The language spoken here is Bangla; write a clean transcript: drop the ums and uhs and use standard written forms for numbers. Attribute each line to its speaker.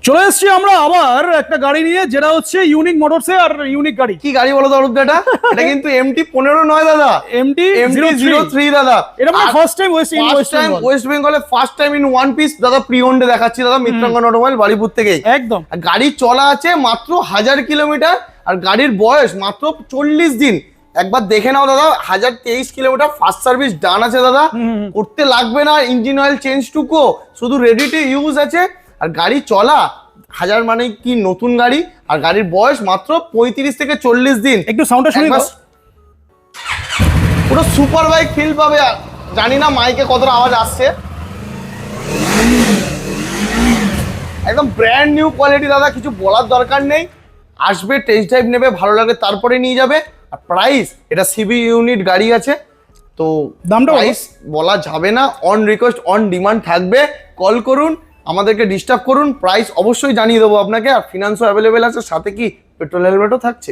Speaker 1: চলে এসেছি আমরা আবার একটা গাড়ি নিয়ে, যেটা হচ্ছে ইউনিক মোটরসে। আর ইউনিক গাড়ি
Speaker 2: কি গাড়ি বলো তো অরূপ দা? এটা কিন্তু MT-15 নয় দাদা, MT-03 দাদা।
Speaker 1: এটা মানে ফার্স্ট টাইম
Speaker 2: ওয়েস্ট বেঙ্গলে first time in one piece দাদা, প্রি ওন্ডে দেখাচ্ছি দাদা, মিত্রাঙ্গন অটোমোবাইল বাড়িপুর থেকে।
Speaker 1: একদম।
Speaker 2: গাড়ি চলা আছে মাত্র 1000 কিলোমিটার, আর গাড়ির বয়স মাত্র 40 দিন। একবার দেখে নাও দাদা, 1023 কিলোমিটার ফার্স্ট সার্ভিস ডান আছে দাদা, করতে লাগবে না ইঞ্জিন অয়েল চেঞ্জ টুকু, শুধু রেডি টু ইউজ আছে। আর গাড়ি চলা 1000 মানে কি নতুন গাড়ি, আর গাড়ির বয়স মাত্র 35 থেকে 40 দিন।
Speaker 1: একটু সাউন্ডটা শুনি দাও।
Speaker 2: পুরো সুপার বাইক ফিল পাবে। জানি না মাইকে কতটা আওয়াজ আসছে। একদম ব্র্যান্ড নিউ কোয়ালিটি দাদা, কিছু বলার দরকার নেই। আসবে, টেস্ট ড্রাইভ নেবে, ভালো লাগে তারপরে নিয়ে যাবে। আর প্রাইস, এটা সিবি ইউনিট গাড়ি আছে, তো
Speaker 1: দামটা
Speaker 2: প্রাইস বলা যাবে না। অন রিকোয়েস্ট, অন ডিমান্ড থাকবে। কল করুন, আমাদেরকে ডিস্টার্ব করুন, প্রাইস অবশ্যই জানিয়ে দেবো আপনাকে। আর ফিনান্সও অ্যাভেলেবেল আছে, সাথে কি পেট্রোল হেলমেটও থাকছে।